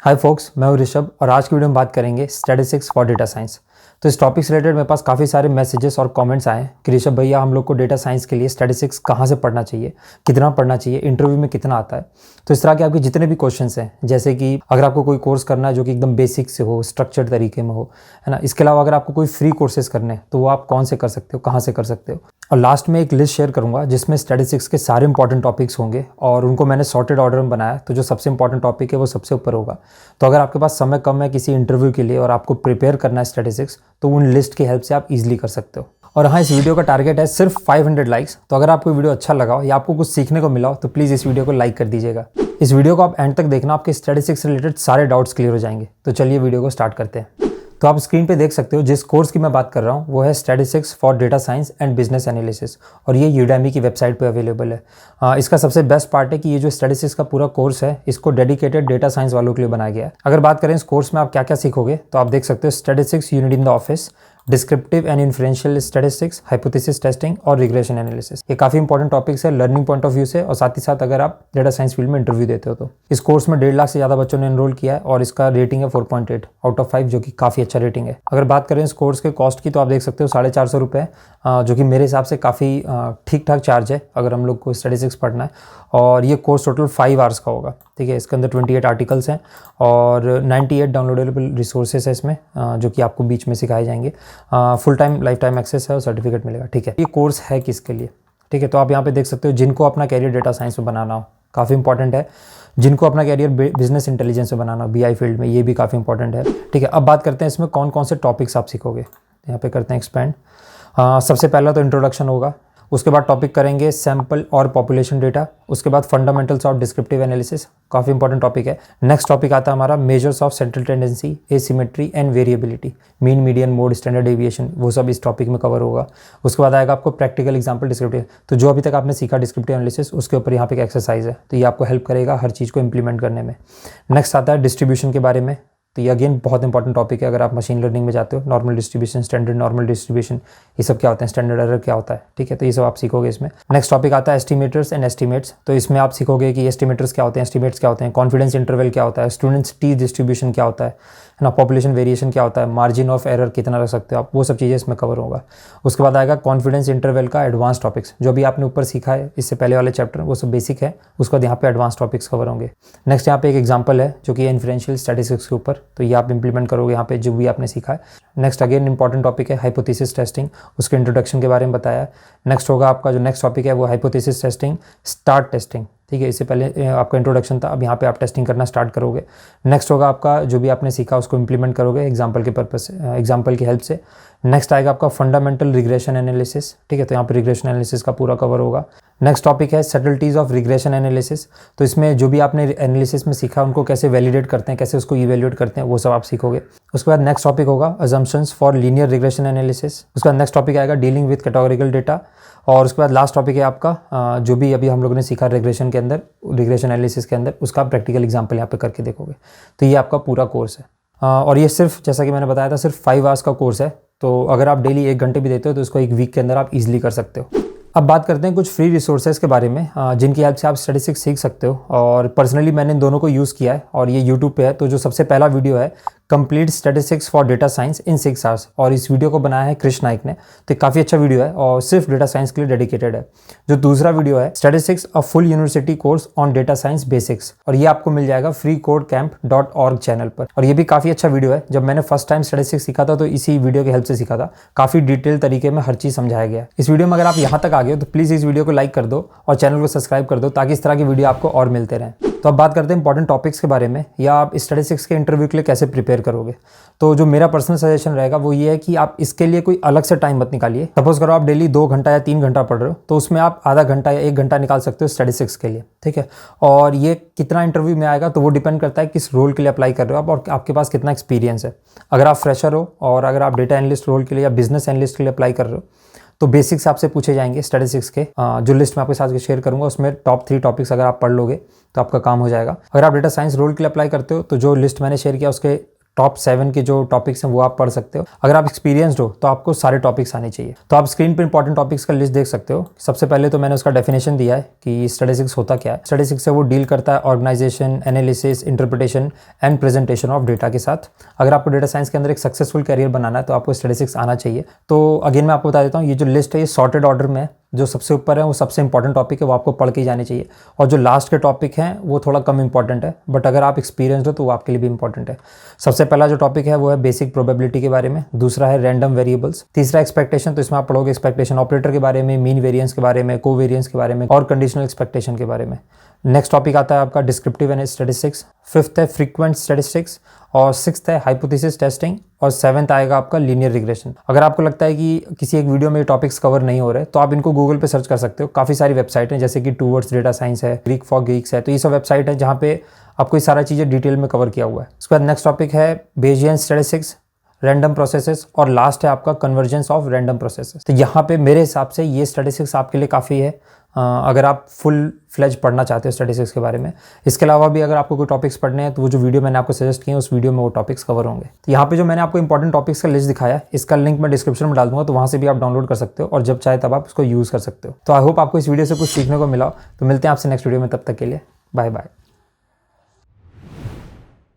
हाय focus, मैं हूं ऋषभ और आज की वीडियो में बात करेंगे स्टैटिस्टिक्स फॉर डेटा साइंस। तो इस टॉपिक से रिलेटेड मेरे पास काफ़ी सारे मैसेजेस और कमेंट्स आए हैं कि ऋषभ भैया हम लोग को डेटा साइंस के लिए स्टैटिस्टिक्स कहाँ से पढ़ना चाहिए, कितना पढ़ना चाहिए, इंटरव्यू में कितना आता है। तो इस तरह के आपके जितने भी क्वेश्चंस हैं, जैसे कि अगर आपको कोई कोर्स करना है जो कि एकदम बेसिक से हो, स्ट्रक्चर्ड तरीके में हो, है ना। इसके अलावा अगर आपको कोई फ्री कोर्सेज करने हैं तो वो आप कौन से कर सकते हो, कहाँ से कर सकते हो। और लास्ट में एक लिस्ट शेयर करूंगा जिसमें स्टैटिस्टिक्स के सारे इंपॉर्टेंट टॉपिक्स होंगे और उनको मैंने सॉर्टेड ऑर्डर में बनाया, तो जो सबसे इंपॉर्टेंट टॉपिक है वो सबसे ऊपर होगा। तो अगर आपके पास समय कम है किसी इंटरव्यू के लिए और आपको प्रिपेयर करना है स्टैटिस्टिक्स, तो उन लिस्ट की हेल्प से आप इजीली कर सकते हो। और हाँ, इस वीडियो का टारगेट है सिर्फ 500 लाइक्स। तो अगर आपको वीडियो अच्छा लगा हो या आपको कुछ सीखने को मिला हो तो प्लीज़ इस वीडियो को लाइक कर दीजिएगा। इस वीडियो को आप एंड तक देखना, आपके स्टैटिस्टिक्स से रिलेटेड सारे डाउट्स क्लियर हो जाएंगे। तो चलिए वीडियो को स्टार्ट करते हैं। तो आप स्क्रीन पे देख सकते हो जिस कोर्स की मैं बात कर रहा हूँ वो है statistics for data science and business analysis, और ये यूडेमी की वेबसाइट पे अवेलेबल है। इसका सबसे बेस्ट पार्ट है कि ये जो स्टैटिस्टिक्स का पूरा कोर्स है इसको डेडिकेटेड डेटा साइंस वालों के लिए बनाया गया है। अगर बात करें इस कोर्स में आप क्या क्या सीखोगे, तो आप देख सकते हो statistics unit in the office, descriptive and inferential statistics, hypothesis testing और रिग्रेशन एनालिसिस। ये काफी इंपॉर्टेंट टॉपिक्स है लर्निंग पॉइंट ऑफ व्यू से, और साथ ही साथ अगर आप डेटा साइंस फील्ड में इंटरव्यू देते हो तो। इस कोर्स में 1.5 लाख से ज़्यादा बच्चों ने एनरोल किया है और इसका रेटिंग है 4.8 आउट ऑफ 5, जो कि काफ़ी अच्छा रेटिंग है। अगर बात करें इस कोर्स के कॉस्ट की, तो आप देख सकते हो 450 रुपये, जो कि मेरे हिसाब से काफ़ी ठीक ठाक चार्ज है अगर हम लोग को स्टैटिस्टिक्स पढ़ना है। और ये कोर्स टोटल 5 आवर्स का होगा, ठीक है। इसके अंदर 28 आर्टिकल्स हैं और 98 डाउनलोडेबल रिसोर्सेज है इसमें, जो कि आपको बीच में सिखाए जाएंगे। Full time life time access है और सर्टिफिकेट मिलेगा, ठीक है। ये कोर्स है किसके लिए, ठीक है। तो आप यहाँ पे देख सकते हो जिनको अपना कैरियर डेटा साइंस में बनाना हो, काफ़ी इंपॉर्टेंट है। जिनको अपना कैरियर बिजनेस इंटेलिजेंस में बनाना हो, BI फील्ड में, ये भी काफ़ी इंपॉर्टेंट है, ठीक है। अब बात करते हैं इसमें कौन कौन से टॉपिक्स आप सीखोगे। यहाँ पे करते हैं एक्सपेंड। सबसे पहला तो इंट्रोडक्शन होगा, उसके बाद टॉपिक करेंगे सैम्पल और पॉपुलेशन डेटा, उसके बाद फंडामेंटल्स ऑफ डिस्क्रिप्टिव एनालिसिस, काफ़ी इंपॉर्टेंट टॉपिक है। नेक्स्ट टॉपिक आता है हमारा measures of central tendency, asymmetry and variability, mean, median, mode, standard deviation, वो सब इस टॉपिक में कवर होगा। उसके बाद आएगा आपको प्रैक्टिकल एग्जाम्पल डिस्क्रिप्टिव, तो जो अभी तक आपने सीखा डिस्क्रिप्टिव एनालिसिस, उसके ऊपर यहाँ पे एक एक्सरसाइज है, तो ये आपको हेल्प करेगा हर चीज़ को इंप्लीमेंट करने में। नेक्स्ट आता है डिस्ट्रीब्यूशन के बारे में, तो ये अगेन बहुत इंपॉर्टेंट टॉपिक है अगर आप मशीन लर्निंग में जाते हो। Normal distribution, standard normal distribution, ये सब क्या होते हैं, स्टैंडर्ड एरर क्या होता है, ठीक है। तो ये सब आप सीखोगे इसमें। नेक्स्ट टॉपिक आता है एस्टिमेटर्स एंड एस्टिमेट्स, तो इसमें आप सीखोगे कि एस्टिमेटर्स क्या होते हैं, एस्टिमेट्स क्या होते हैं, कॉन्फिडेंस इंटरवल क्या होता है, स्टूडेंट्स टी डिस्ट्रीब्यूशन क्या होता है ना, पॉपुलेशन वेरिएशन क्या होता है, मार्जिन ऑफ एरर कितना रख सकते हो आप, वो सब चीज़ें इसमें कवर होगा। उसके बाद आएगा कॉन्फिडेंस इंटरवल का एडवांस टॉपिक्स, जो भी आपने ऊपर सीखा है इससे पहले वाले चैप्टर, वो सब बेसिक है। उसके बाद यहाँ पे एडवांस टॉपिक्स कवर होंगे। नेक्स्ट यहाँ पे एक एग्जाम्पल है जो कि इन्फ्रेंशियल स्टैटिस्टिक्स के ऊपर, तो ये आप इंप्लीमेंट करोगे यहाँ पे जो भी आपने सीखा है। नेक्स्ट अगेन इंपॉर्टेंट टॉपिक है हाइपोथेसिस टेस्टिंग, उसके इंट्रोडक्शन के बारे में बताया। नेक्स्ट होगा आपका जो नेक्स्ट टॉपिक है वो हाइपोथेसिस टेस्टिंग, स्टार्ट टेस्टिंग, ठीक है। इससे पहले आपका इंट्रोडक्शन था, अब यहाँ पे आप टेस्टिंग करना स्टार्ट करोगे। नेक्स्ट होगा आपका जो भी आपने सीखा उसको इंप्लीमेंट करोगे एग्जाम्पल के पर्पस से, एग्जाम्पल की हेल्प से। नेक्स्ट आएगा आपका फंडामेंटल रिग्रेशन एनालिसिस, ठीक है। तो यहाँ पे रिग्रेशन एनालिसिस का पूरा कवर होगा। नेक्स्ट टॉपिक है सटल्टीज ऑफ रिग्रेशन एनालिसिस, तो इसमें जो भी आपने एनालिसिस में सीखा उनको कैसे वैलिडेट करते हैं, कैसे उसको इवेल्युएट करते हैं, वो सब आप सीखोगे। उसके बाद नेक्स्ट टॉपिक होगा assumptions for linear regression analysis. उसके बाद नेक्स्ट टॉपिक आएगा डीलिंग विद कैटेगोरिकल डेटा, और उसके बाद लास्ट टॉपिक है आपका जो भी अभी हम लोगों ने सीखा रिग्रेशन के अंदर, रिग्रेशन एनालिसिस के अंदर, उसका प्रैक्टिकल एग्जाम्पल यहाँ पे करके देखोगे। तो ये आपका पूरा कोर्स है, और ये सिर्फ जैसा कि मैंने बताया था सिर्फ 5 आवर्स का कोर्स है। तो अगर आप डेली 1 घंटे भी देते हो तो इसको 1 वीक के अंदर आप इजीली कर सकते हो। अब बात करते हैं कुछ फ्री रिसोर्सेज के बारे में जिनकी हेल्प से आप स्टैटिस्टिक्स सीख सकते हो, और पर्सनली मैंने इन दोनों को यूज़ किया है और ये यूट्यूब पे है। तो जो सबसे पहला वीडियो है complete statistics for data science in 6 hours, और इस वीडियो को बनाया है कृष्ण नाइक ने, तो काफ़ी अच्छा वीडियो है और सिर्फ डेटा साइंस के लिए डेडिकेटेड है। जो दूसरा वीडियो है statistics a full university course on data science basics, और ये आपको मिल जाएगा freecodecamp.org चैनल पर, और ये भी काफ़ी अच्छा वीडियो है। जब मैंने फर्स्ट टाइम स्टैटिस्टिक्स सीखा था तो इसी वीडियो की हेल्प से सीखा था, काफ़ी डिटेल तरीके में हर चीज़ समझाया गया है। इस वीडियो में अगर आप यहाँ तक आ गए हो तो प्लीज़ इस वीडियो को लाइक कर दो और चैनल को सब्सक्राइब कर दो, ताकि इस तरह की वीडियो आपको और मिलते रहें। तो अब बात करते हैं इंपॉर्टेंट टॉपिक्स के बारे में, या आप स्टैटिस्टिक्स के इंटरव्यू के लिए कैसे प्रिपेयर करोगे। तो जो मेरा पर्सनल सजेशन रहेगा वो ये है कि आप इसके लिए कोई अलग से टाइम मत निकालिए। सपोज करो आप डेली 2 घंटा या 3 घंटा पढ़ रहे हो, तो उसमें आप आधा घंटा या 1 घंटा निकाल सकते हो स्टैटिस्टिक्स के लिए, ठीक है। और ये कितना इंटरव्यू में आएगा तो वो डिपेंड करता है किस रोल के लिए अप्लाई कर रहे हो आप और आपके पास कितना एक्सपीरियंस है। अगर आप फ्रेशर हो और अगर आप डेटा एनालिस्ट रोल के लिए या बिजनेस एनालिस्ट के लिए अप्लाई कर रहे हो तो बेसिक्स आपसे पूछे जाएंगे स्टैटिस्टिक्स के, जो लिस्ट मैं आपके साथ शेयर करूंगा उसमें टॉप 3 टॉपिक्स अगर आप पढ़ लोगे तो आपका काम हो जाएगा। अगर आप डेटा साइंस रोल के लिए अप्लाई करते हो तो जो लिस्ट मैंने शेयर किया उसके टॉप 7 के जो टॉपिक्स हैं वो आप पढ़ सकते हो। अगर आप एक्सपीरियंसड हो तो आपको सारे टॉपिक्स आने चाहिए। तो आप स्क्रीन पर इंपॉर्टेंट टॉपिक्स का लिस्ट देख सकते हो। सबसे पहले तो मैंने उसका डेफिनेशन दिया है कि स्टैटिस्टिक्स होता क्या है। स्टैटिस्टिक्स से वो डील करता है organisation, analysis, interpretation and presentation of data के साथ। अगर आपको डेटा साइंस के अंदर एक सक्सेसफुल करियर बनाना है तो आपको स्टैटिस्टिक्स आना चाहिए। तो अगेन मैं आपको बता देता हूँ, ये जो लिस्ट है ये सॉर्टेड ऑर्डर में है। जो सबसे ऊपर है वो सबसे इंपॉर्टेंट टॉपिक है, वो आपको पढ़ के ही जाने चाहिए, और जो लास्ट के टॉपिक हैं वो थोड़ा कम इंपॉर्टेंट है, बट अगर आप एक्सपीरियंस्ड हो तो वो आपके लिए भी इंपॉर्टेंट है। सबसे पहला जो टॉपिक है वो है बेसिक प्रोबेबिलिटी के बारे में, दूसरा है रैंडम वेरिएबल्स, तीसरा एक्सपेक्टेशन, तो इसमें आप पढ़ोगे एक्सपेक्टेशन ऑपरेटर के बारे में, मीन वेरिएंस के बारे में, कोवेरिएंस के बारे में और कंडीशनल एक्सपेक्टेशन के बारे में। नेक्स्ट टॉपिक आता है आपका डिस्क्रिप्टिव एंड स्टैटिस्टिक्स, फिफ्थ है फ्रीक्वेंट स्टैटिस्टिक्स, और सिक्स्थ है हाइपोथेसिस टेस्टिंग, और सेवंथ आएगा आपका लीनियर रिग्रेशन। अगर आपको लगता है कि किसी एक वीडियो में टॉपिक्स कवर नहीं हो रहे तो आप इनको गूगल पे सर्च कर सकते हो। काफ़ी सारी वेबसाइट हैं, जैसे कि टूवर्ड्स डेटा साइंस है, ग्रीक फॉर गीक्स है, तो ये सब वेबसाइट है जहाँ पे आपको ये सारा चीज़ें डिटेल में कवर किया हुआ है। उसके बाद नेक्स्ट टॉपिक है बेजियन स्टैटिस्टिक्स, रैंडम प्रोसेसेस, और लास्ट है आपका कन्वर्जेंस ऑफ रैंडम प्रोसेसेस। तो यहाँ पे मेरे हिसाब से ये स्टैटिस्टिक्स आपके लिए काफ़ी है अगर आप फुल फ्लेज पढ़ना चाहते हो स्टैटिस्टिक्स के बारे में। इसके अलावा भी अगर आपको कोई टॉपिक्स पढ़ने हैं तो वो जो वीडियो मैंने आपको सजेस्ट किए उस वीडियो में वो टॉपिक्स कवर होंगे। तो यहाँ पे जो मैंने आपको इंपॉर्टेंट टॉपिक्स का लिस्ट दिखाया है, इसका लिंक मैं डिस्क्रिप्शन में डाल दूंगा, तो वहाँ से भी आप डाउनलोड कर सकते हो और जब चाहे तब आप उसको यूज़ कर सकते हो। तो आई होप आपको इस वीडियो से कुछ सीखने को मिला। तो मिलते हैं आपसे नेक्स्ट वीडियो में, तब तक के लिए बाय बाय।